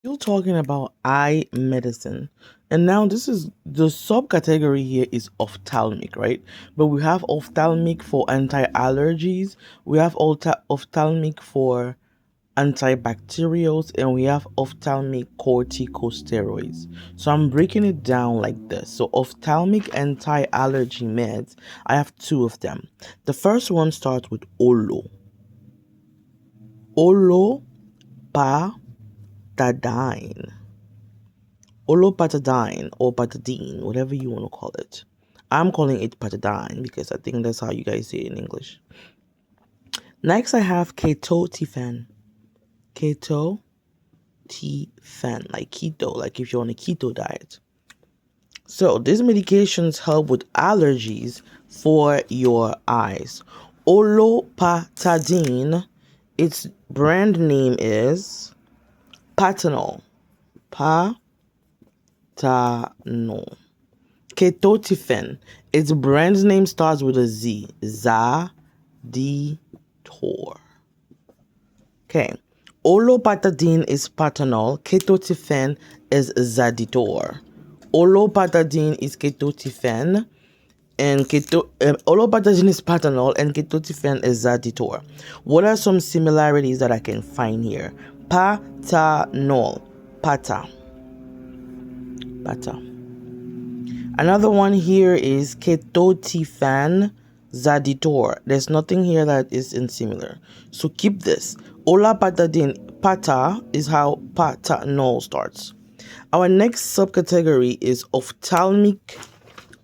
Still talking about eye medicine. And now this is the subcategory here is ophthalmic, right? But we have ophthalmic for anti-allergies, we have ophthalmic for antibacterials, and we have ophthalmic corticosteroids. So I'm breaking it down like this. So ophthalmic anti-allergy meds, I have two of them. The first one starts with Olo. Olopatadine. Olopatadine or patadine, whatever you want to call it. I'm calling it patadine because I think that's how you guys say it in English. Next, I have ketotifen. Ketotifen, like keto, like if you're on a keto diet. So these medications help with allergies for your eyes. Olopatadine, its brand name is Patanol. Patanol. Ketotifen, its brand name starts with a Z. Zaditor. Okay. Olopatadine is Patanol. Ketotifen is Zaditor. Olopatadine is ketotifen, and olopatadine is Patanol, and ketotifen is Zaditor. What are some similarities that I can find here? Patanol. Pata. Another one here is ketotifen Zaditor. There's nothing here that is similar. So keep this. Olopatadine, pata is how Patanol starts. Our next subcategory is ophthalmic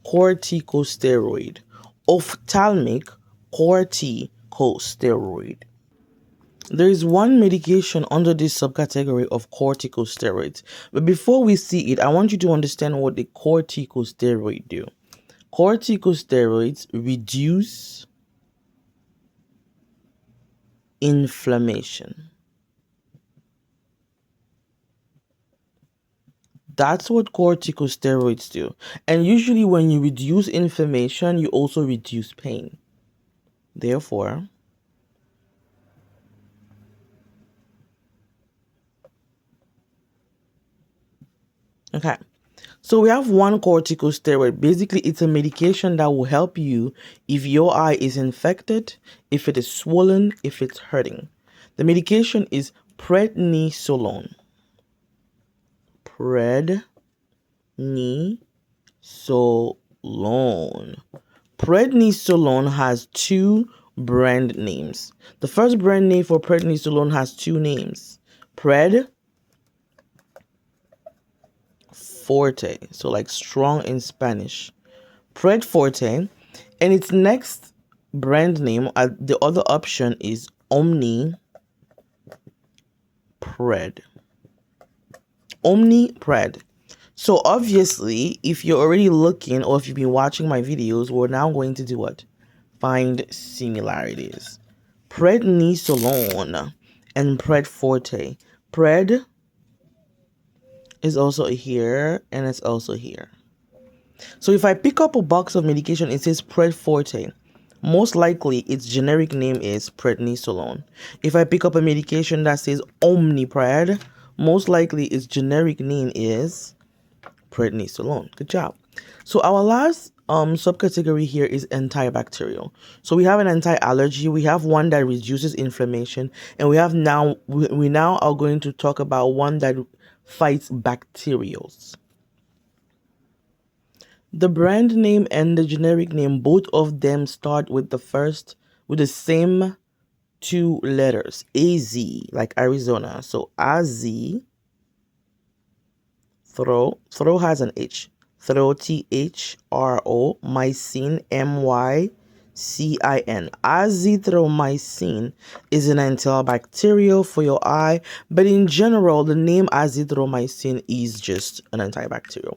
corticosteroid. Ophthalmic corticosteroid. There is one medication under this subcategory of corticosteroids. But before we see it, I want you to understand what the corticosteroid do. Corticosteroids reduce inflammation. That's what corticosteroids do. And usually when you reduce inflammation, you also reduce pain. Therefore, okay. So we have one corticosteroid. Basically, it's a medication that will help you if your eye is infected, if it is swollen, if it's hurting. The medication is prednisolone. Prednisolone. Prednisolone has two brand names. The first brand name for prednisolone has two names. Pred Forte, so like strong in Spanish. Pred Forte, and its next brand name, the other option is Omni Pred. Omni Pred. So obviously, if you're already looking or if you've been watching my videos, we're now going to do what? Find similarities. Prednisolone and Pred Forte. Pred is also here and it's also here. So if I pick up a box of medication, it says Pred Forte. Most likely its generic name is prednisolone. If I pick up a medication that says Omnipred, most likely its generic name is prednisolone. Good job. So our last subcategory here is antibacterial. So we have an anti-allergy, we have one that reduces inflammation, and we have now we now are going to talk about one that fights bacterials. The brand name and the generic name, both of them start with the same two letters, AZ, like Arizona. So AZ, throw has an H. Throw, THRO, mycin, MYCIN. Azithromycin is an antibacterial for your eye, but in general, the name azithromycin is just an antibacterial.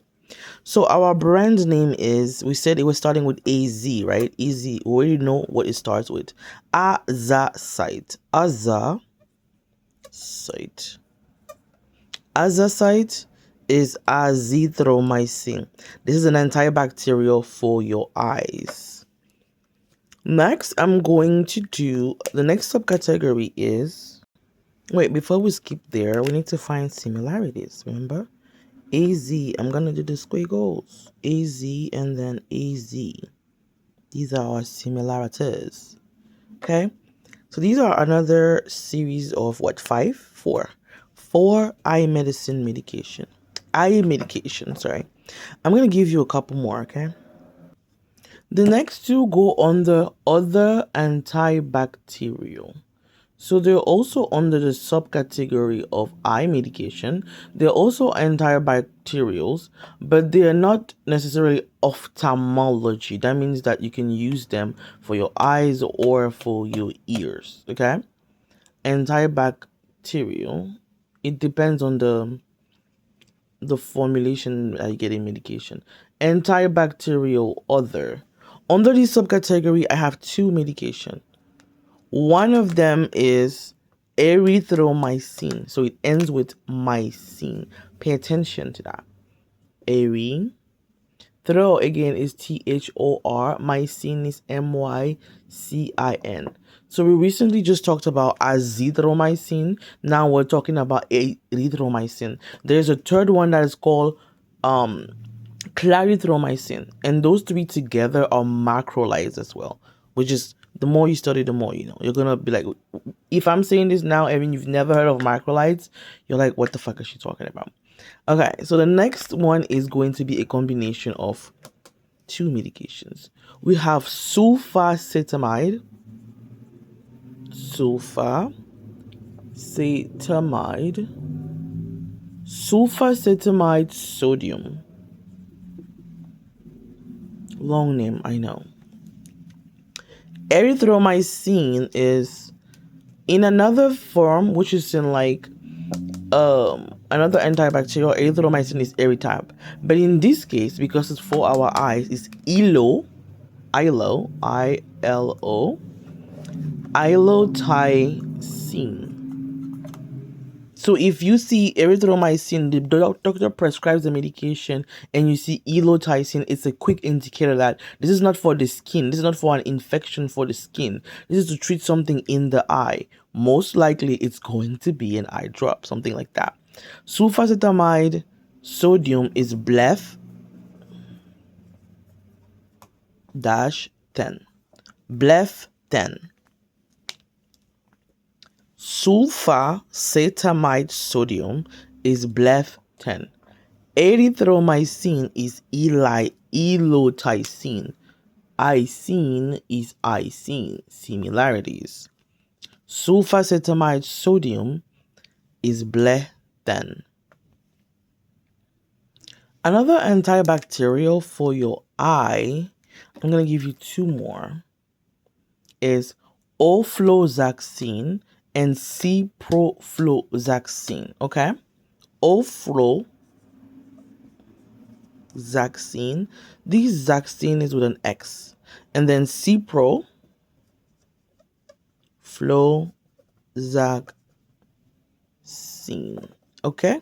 So our brand name is, we said it was starting with AZ, right? AZ, we already know what it starts with. Azasite. Azasite is azithromycin. This is an antibacterial for your eyes. Next, I'm going to do, the next subcategory is Wait, before we skip there, we need to find similarities. Remember? AZ, I'm going to do the squiggles. AZ and then AZ. These are our similarities. Okay? So these are another series of what? 5? 4. 4 eye medication. Eye medication, sorry. I'm going to give you a couple more, okay? The next two go on the other antibacterial. So they're also under the subcategory of eye medication. They're also antibacterials, but they are not necessarily ophthalmology. That means that you can use them for your eyes or for your ears. Okay? Antibacterial. It depends on the formulation that you get in medication. Antibacterial other. Under this subcategory, I have 2 medication. One of them is erythromycin. So it ends with mycin. Pay attention to that. Erythro again is THOR. Mycin is MYCIN. So we recently just talked about azithromycin. Now we're talking about erythromycin. There's a third one that is called clarithromycin, and those 3 together are macrolides as well, which is the more you study, the more you know. You're gonna be like, if I'm saying this now, Erin, you've never heard of macrolides, you're like, what the fuck is she talking about? Okay, so the next one is going to be a combination of 2 medications. We have sulfacetamide sodium. Long name, I know. Erythromycin is in another form, which is in like another antibacterial. Erythromycin is Erytab, but in this case, because it's for our eyes, it's ilotycin. So if you see erythromycin, the doctor prescribes the medication, and you see ilotycin, it's a quick indicator that this is not for the skin. This is not for an infection for the skin. This is to treat something in the eye. Most likely, it's going to be an eye drop, something like that. Sulfacetamide sodium is BLEF-10. BLEF-10. Sulfacetamide sodium is BLEF-10. Erythromycin is ilotycin. Icin is icin. Similarities. Sulfacetamide sodium is BLEF-10. Another antibacterial for your eye, I'm going to give you 2 more, is ofloxacin and ciprofloxacin. Okay? Ofloxacin. This zaxin is with an X. And then ciprofloxacin. Okay?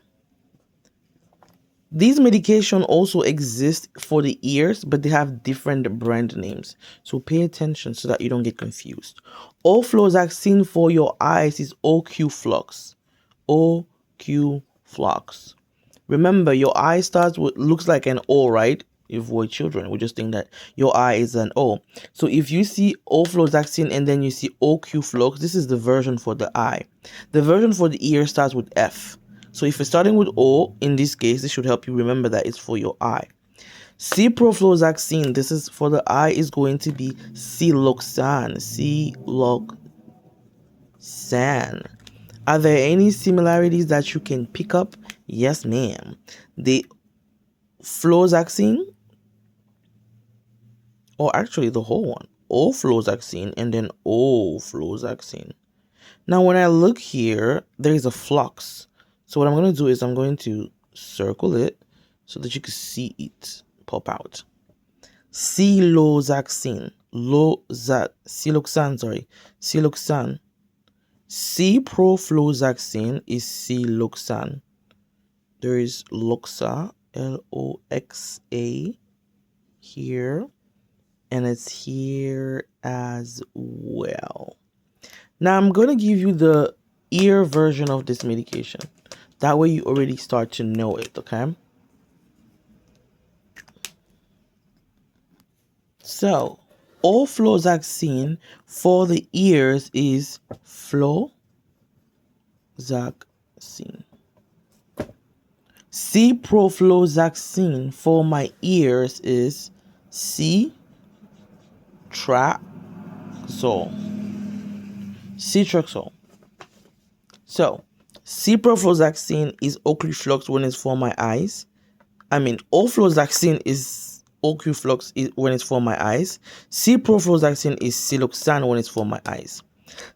These medications also exist for the ears, but they have different brand names. So pay attention so that you don't get confused. Ofloxacin for your eyes is OQ-Flux. OQ-Flux. Remember, your eye starts with, looks like an O, right? If we're children, we just think that your eye is an O. So if you see ofloxacin and then you see OQ-Flux, this is the version for the eye. The version for the ear starts with F. So if you're starting with O, in this case, this should help you remember that it's for your eye. Ciprofloxacin, this is for the eye, is going to be Siloxan. Siloxan. Are there any similarities that you can pick up? Yes, ma'am. The floxacin, or actually the whole one, ofloxacin and then ofloxacin. Now, when I look here, there is a flux. So what I'm going to do is I'm going to circle it so that you can see it pop out. Siloxan. Siloxan. Ciprofloxacin is Siloxan. There is Loxa, Loxa here, and it's here as well. Now I'm going to give you the ear version of this medication. That way you already start to know it, okay? So, ofloxacin for the ears is floxacin. Ciprofloxacin for my ears is Citraxol. So, ciprofloxacin is Ocreflux when it's for my eyes. Ofloxacin is Ocreflux when it's for my eyes. Ciprofloxacin is Siloxane when it's for my eyes.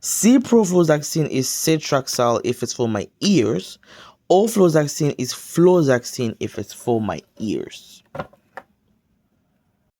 Ciprofloxacin is Citraxol if it's for my ears. Ofloxacin is Floxacin if it's for my ears.